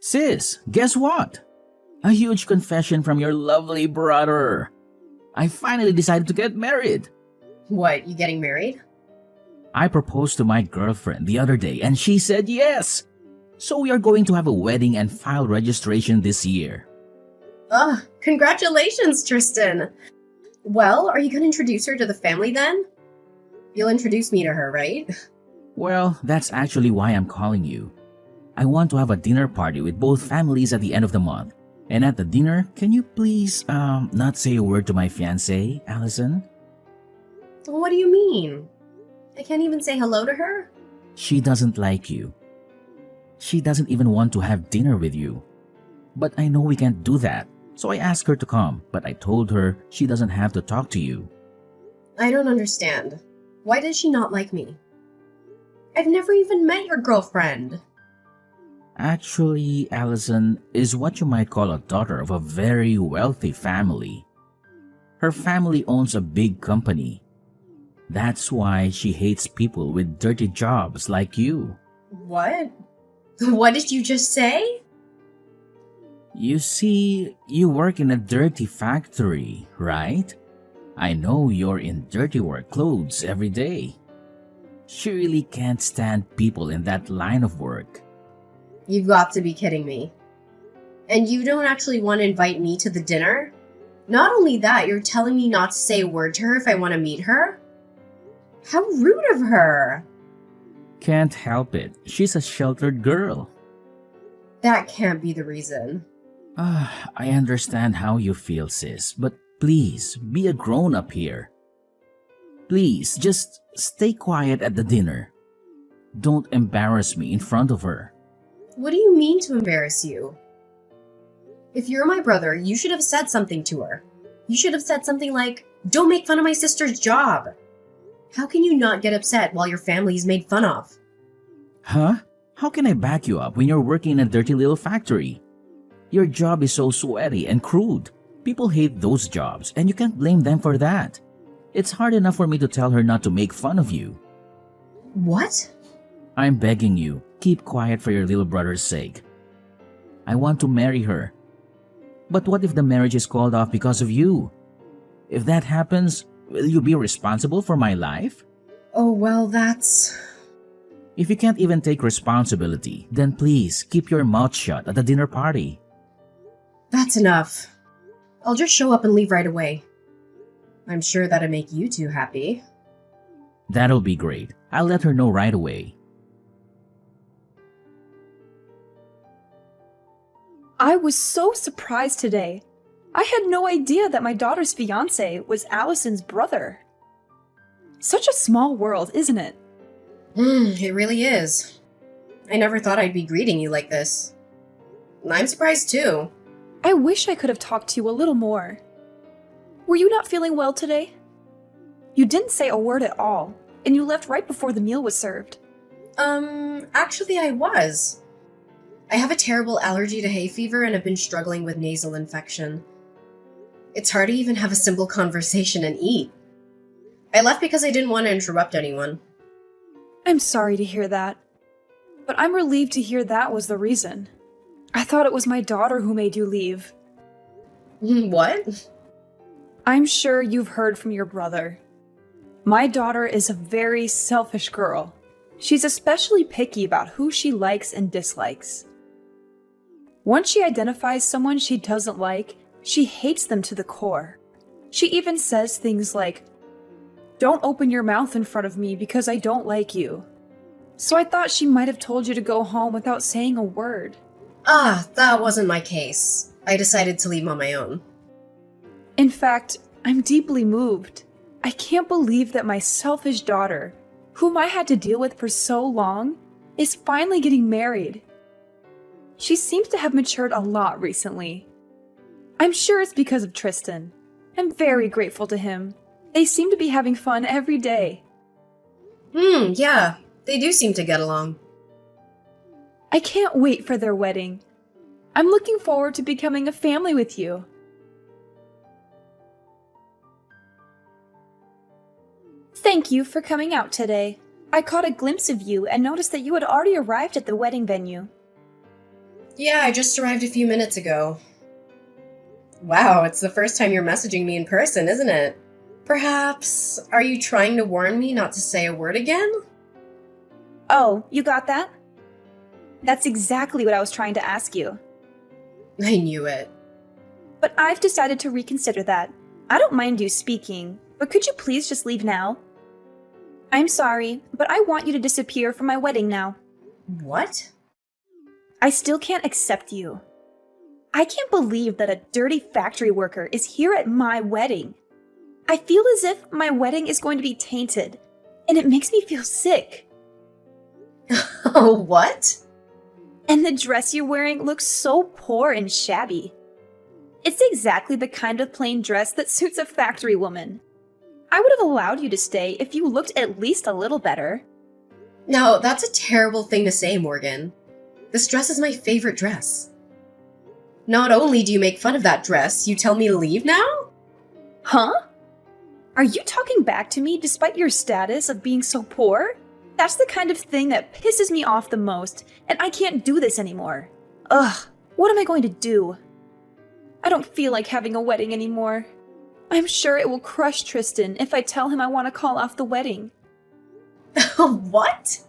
Sis, guess what? A huge confession from your lovely brother. I finally decided to get married. What, you getting married? I proposed to my girlfriend the other day and she said yes. So we are going to have a wedding and file registration this year. Congratulations, Tristan. Well, are you going to introduce her to the family then? You'll introduce me to her, right? Well, that's actually why I'm calling you. I want to have a dinner party with both families at the end of the month. And at the dinner, can you please, not say a word to my fiancée, Allison? What do you mean? I can't even say hello to her? She doesn't like you. She doesn't even want to have dinner with you. But I know we can't do that, so I asked her to come, but I told her she doesn't have to talk to you. I don't understand. Why does she not like me? I've never even met your girlfriend. Actually, Allison is what you might call a daughter of a very wealthy family. Her family owns a big company. That's why she hates people with dirty jobs like you. What? What did you just say? You see, you work in a dirty factory, right? I know you're in dirty work clothes every day. She really can't stand people in that line of work. You've got to be kidding me. And you don't actually want to invite me to the dinner? Not only that, you're telling me not to say a word to her if I want to meet her? How rude of her! Can't help it. She's a sheltered girl. That can't be the reason. I understand how you feel, sis, but please, be a grown-up here. Please, just stay quiet at the dinner. Don't embarrass me in front of her. What do you mean to embarrass you? If you're my brother, you should have said something to her. You should have said something like, "Don't make fun of my sister's job." How can you not get upset while your family is made fun of? Huh? How can I back you up when you're working in a dirty little factory? Your job is so sweaty and crude. People hate those jobs, and you can't blame them for that. It's hard enough for me to tell her not to make fun of you. What? I'm begging you, keep quiet for your little brother's sake. I want to marry her. But what if the marriage is called off because of you? If that happens, will you be responsible for my life? Oh, well, that's... If you can't even take responsibility, then please keep your mouth shut at the dinner party. That's enough. I'll just show up and leave right away. I'm sure that'll make you two happy. That'll be great. I'll let her know right away. I was so surprised today. I had no idea that my daughter's fiancé was Allison's brother. Such a small world, isn't it? It really is. I never thought I'd be greeting you like this. I'm surprised too. I wish I could have talked to you a little more. Were you not feeling well today? You didn't say a word at all, and you left right before the meal was served. Actually I was. I have a terrible allergy to hay fever and have been struggling with nasal infection. It's hard to even have a simple conversation and eat. I left because I didn't want to interrupt anyone. I'm sorry to hear that, but I'm relieved to hear that was the reason. I thought it was my daughter who made you leave. What? I'm sure you've heard from your brother. My daughter is a very selfish girl. She's especially picky about who she likes and dislikes. Once she identifies someone she doesn't like, she hates them to the core. She even says things like, "Don't open your mouth in front of me because I don't like you." So I thought she might have told you to go home without saying a word. That wasn't my case. I decided to leave on my own. In fact, I'm deeply moved. I can't believe that my selfish daughter, whom I had to deal with for so long, is finally getting married. She seems to have matured a lot recently. I'm sure it's because of Tristan. I'm very grateful to him. They seem to be having fun every day. Yeah, they do seem to get along. I can't wait for their wedding. I'm looking forward to becoming a family with you. Thank you for coming out today. I caught a glimpse of you and noticed that you had already arrived at the wedding venue. Yeah, I just arrived a few minutes ago. Wow, it's the first time you're messaging me in person, isn't it? Perhaps, are you trying to warn me not to say a word again? Oh, you got that? That's exactly what I was trying to ask you. I knew it. But I've decided to reconsider that. I don't mind you speaking, but could you please just leave now? I'm sorry, but I want you to disappear from my wedding now. What? I still can't accept you. I can't believe that a dirty factory worker is here at my wedding. I feel as if my wedding is going to be tainted, and it makes me feel sick. Oh, what? And the dress you're wearing looks so poor and shabby. It's exactly the kind of plain dress that suits a factory woman. I would have allowed you to stay if you looked at least a little better. No, that's a terrible thing to say, Morgan. This dress is my favorite dress. Not only do you make fun of that dress, you tell me to leave now? Huh? Are you talking back to me despite your status of being so poor? That's the kind of thing that pisses me off the most, and I can't do this anymore. Ugh, what am I going to do? I don't feel like having a wedding anymore. I'm sure it will crush Tristan if I tell him I want to call off the wedding. What?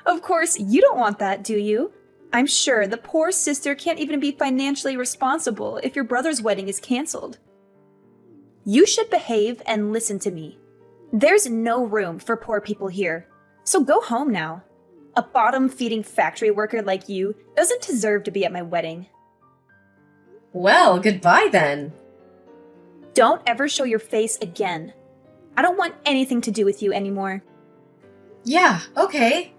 Of course, you don't want that, do you? I'm sure the poor sister can't even be financially responsible if your brother's wedding is canceled. You should behave and listen to me. There's no room for poor people here, so go home now. A bottom-feeding factory worker like you doesn't deserve to be at my wedding. Well, goodbye then. Don't ever show your face again. I don't want anything to do with you anymore. Yeah, okay.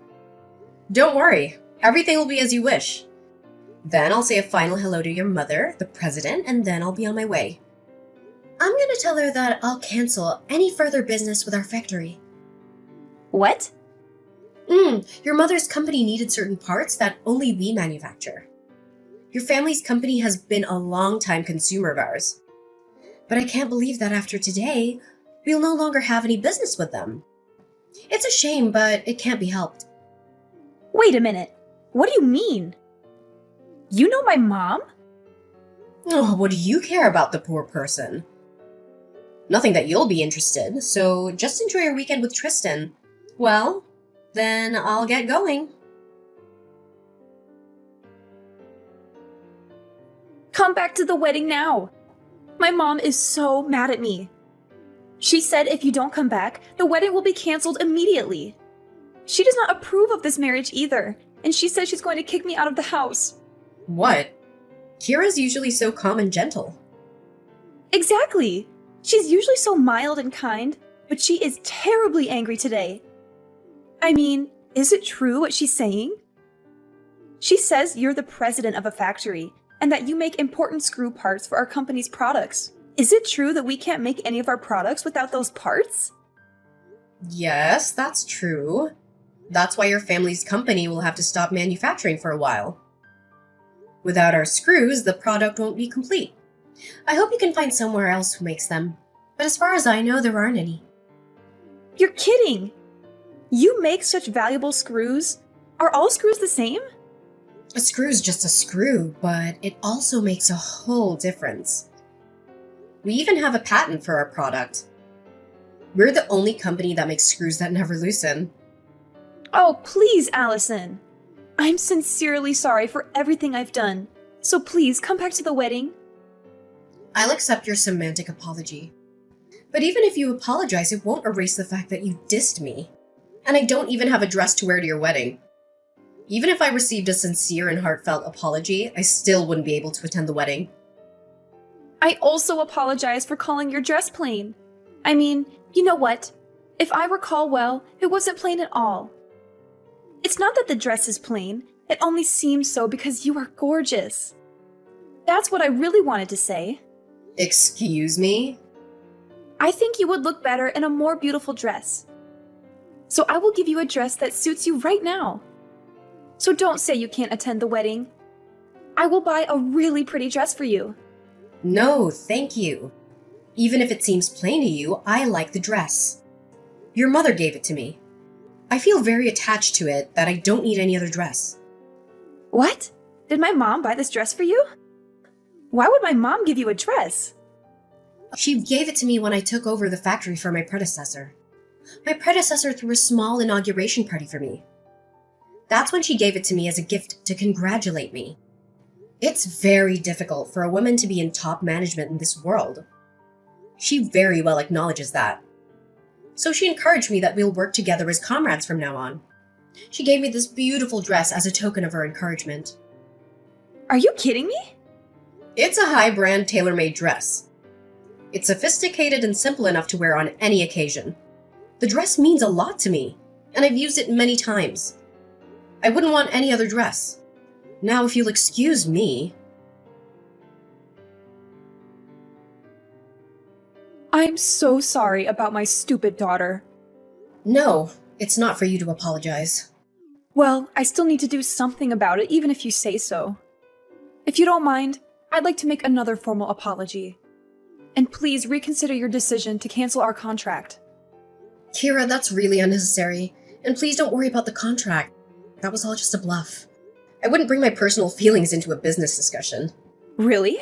Don't worry. Everything will be as you wish. Then I'll say a final hello to your mother, the president, and then I'll be on my way. I'm gonna tell her that I'll cancel any further business with our factory. What? Your mother's company needed certain parts that only we manufacture. Your family's company has been a long-time consumer of ours. But I can't believe that after today, we'll no longer have any business with them. It's a shame, but it can't be helped. Wait a minute. What do you mean? You know my mom? Oh, what do you care about the poor person? Nothing that you'll be interested, so just enjoy your weekend with Tristan. Well, then I'll get going. Come back to the wedding now. My mom is so mad at me. She said if you don't come back, the wedding will be canceled immediately. She does not approve of this marriage either, and she says she's going to kick me out of the house. What? Kira's usually so calm and gentle. Exactly. She's usually so mild and kind, but she is terribly angry today. I mean, is it true what she's saying? She says you're the president of a factory, and that you make important screw parts for our company's products. Is it true that we can't make any of our products without those parts? Yes, that's true. That's why your family's company will have to stop manufacturing for a while. Without our screws, the product won't be complete. I hope you can find somewhere else who makes them. But as far as I know, there aren't any. You're kidding! You make such valuable screws? Are all screws the same? A screw's just a screw, but it also makes a whole difference. We even have a patent for our product. We're the only company that makes screws that never loosen. Oh, please, Allison. I'm sincerely sorry for everything I've done. So please come back to the wedding. I'll accept your semantic apology. But even if you apologize, it won't erase the fact that you dissed me. And I don't even have a dress to wear to your wedding. Even if I received a sincere and heartfelt apology, I still wouldn't be able to attend the wedding. I also apologize for calling your dress plain. I mean, you know what? If I recall well, it wasn't plain at all. It's not that the dress is plain, it only seems so because you are gorgeous. That's what I really wanted to say. Excuse me? I think you would look better in a more beautiful dress. So I will give you a dress that suits you right now. So don't say you can't attend the wedding. I will buy a really pretty dress for you. No, thank you. Even if it seems plain to you, I like the dress. Your mother gave it to me. I feel very attached to it that I don't need any other dress. What? Did my mom buy this dress for you? Why would my mom give you a dress? She gave it to me when I took over the factory for my predecessor. My predecessor threw a small inauguration party for me. That's when she gave it to me as a gift to congratulate me. It's very difficult for a woman to be in top management in this world. She very well acknowledges that. So she encouraged me that we'll work together as comrades from now on. She gave me this beautiful dress as a token of her encouragement. Are you kidding me? It's a high-brand tailor-made dress. It's sophisticated and simple enough to wear on any occasion. The dress means a lot to me, and I've used it many times. I wouldn't want any other dress. Now, if you'll excuse me... I'm so sorry about my stupid daughter. No, it's not for you to apologize. Well, I still need to do something about it, even if you say so. If you don't mind, I'd like to make another formal apology. And please reconsider your decision to cancel our contract. Kira, that's really unnecessary. And please don't worry about the contract. That was all just a bluff. I wouldn't bring my personal feelings into a business discussion. Really?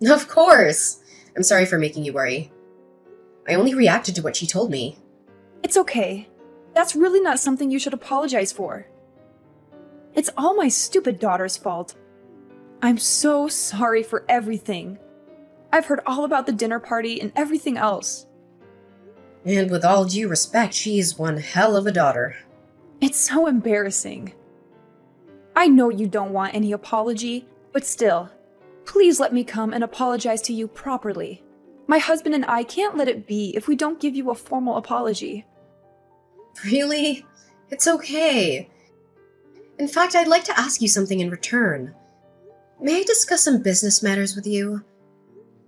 Of course! I'm sorry for making you worry. I only reacted to what she told me. It's okay. That's really not something you should apologize for. It's all my stupid daughter's fault. I'm so sorry for everything. I've heard all about the dinner party and everything else. And with all due respect, she's one hell of a daughter. It's so embarrassing. I know you don't want any apology, but still, please let me come and apologize to you properly. My husband and I can't let it be if we don't give you a formal apology. Really? It's okay. In fact, I'd like to ask you something in return. May I discuss some business matters with you?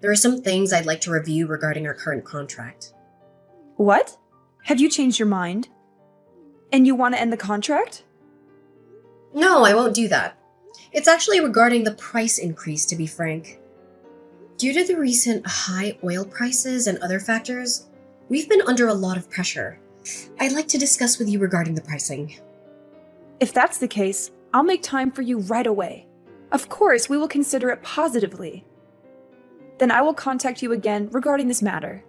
There are some things I'd like to review regarding our current contract. What? Have you changed your mind? And you want to end the contract? No, I won't do that. It's actually regarding the price increase, to be frank. Due to the recent high oil prices and other factors, we've been under a lot of pressure. I'd like to discuss with you regarding the pricing. If that's the case, I'll make time for you right away. Of course, we will consider it positively. Then I will contact you again regarding this matter.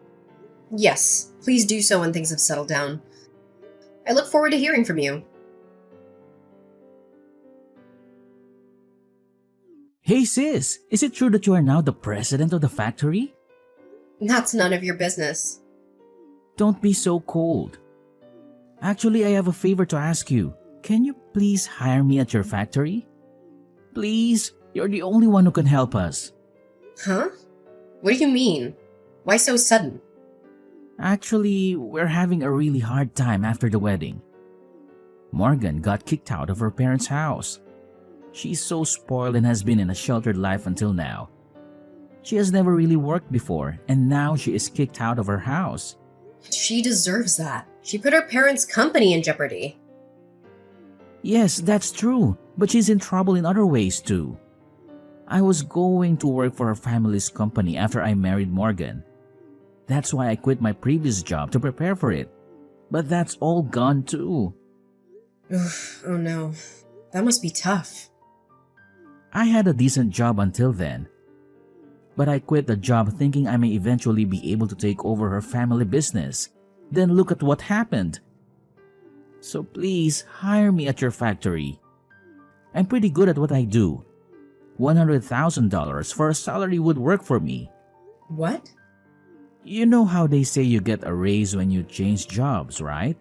Yes, please do so when things have settled down. I look forward to hearing from you. Hey sis, is it true that you are now the president of the factory? That's none of your business. Don't be so cold. Actually, I have a favor to ask you. Can you please hire me at your factory? Please, you're the only one who can help us. Huh? What do you mean? Why so sudden? Actually, we're having a really hard time after the wedding. Morgan got kicked out of her parents' house. She's so spoiled and has been in a sheltered life until now. She has never really worked before, and now she is kicked out of her house. She deserves that. She put her parents' company in jeopardy. Yes, that's true, but she's in trouble in other ways too. I was going to work for her family's company after I married Morgan. That's why I quit my previous job to prepare for it. But that's all gone too. Oh no, that must be tough. I had a decent job until then. But I quit the job thinking I may eventually be able to take over her family business. Then look at what happened. So please hire me at your factory. I'm pretty good at what I do. $100,000 for a salary would work for me. What? You know how they say you get a raise when you change jobs, right?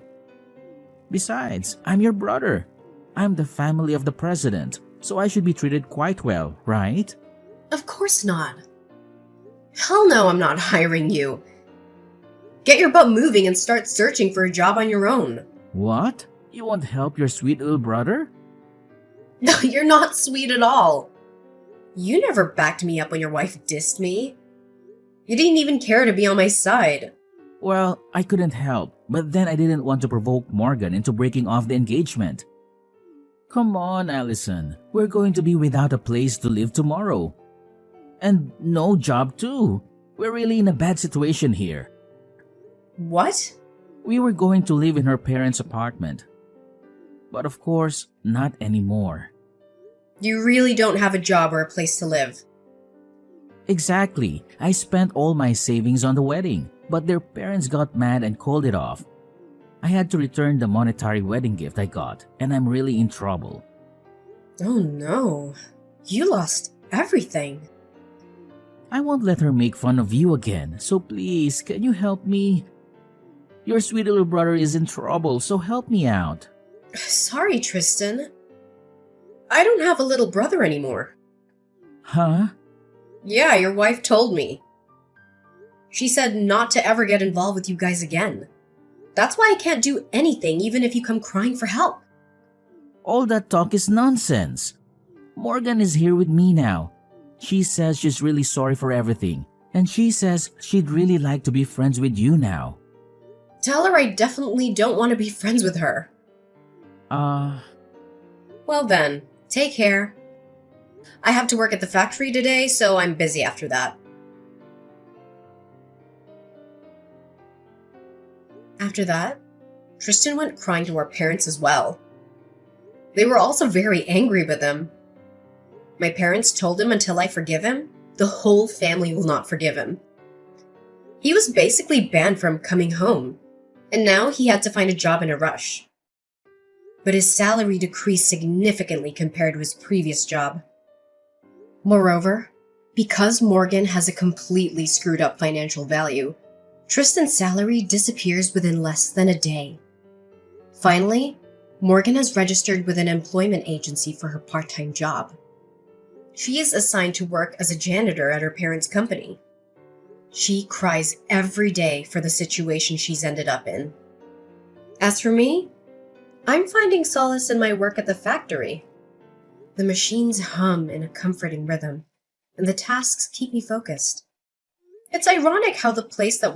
Besides, I'm your brother. I'm the family of the president, so I should be treated quite well, right? Of course not. Hell no, I'm not hiring you. Get your butt moving and start searching for a job on your own. What? You won't help your sweet little brother? No, you're not sweet at all. You never backed me up when your wife dissed me. You didn't even care to be on my side. Well, I couldn't help, but then I didn't want to provoke Morgan into breaking off the engagement. Come on, Allison. We're going to be without a place to live tomorrow. And no job too. We're really in a bad situation here. What? We were going to live in her parents' apartment. But of course, not anymore. You really don't have a job or a place to live. Exactly. I spent all my savings on the wedding, but their parents got mad and called it off. I had to return the monetary wedding gift I got, and I'm really in trouble. Oh no. You lost everything. I won't let her make fun of you again, so please, can you help me? Your sweet little brother is in trouble, so help me out. Sorry, Tristan. I don't have a little brother anymore. Huh? Yeah, your wife told me. She said not to ever get involved with you guys again. That's why I can't do anything even if you come crying for help. All that talk is nonsense. Morgan is here with me now. She says she's really sorry for everything, and she says she'd really like to be friends with you now. Tell her I definitely don't want to be friends with her. Well then, take care. I have to work at the factory today, so I'm busy after that. After that, Tristan went crying to our parents as well. They were also very angry with him. My parents told him until I forgive him, the whole family will not forgive him. He was basically banned from coming home, and now he had to find a job in a rush. But his salary decreased significantly compared to his previous job. Moreover, because Morgan has a completely screwed up financial value, Tristan's salary disappears within less than a day. Finally, Morgan has registered with an employment agency for her part-time job. She is assigned to work as a janitor at her parents' company. She cries every day for the situation she's ended up in. As for me, I'm finding solace in my work at the factory. The machines hum in a comforting rhythm, and the tasks keep me focused. It's ironic how the place that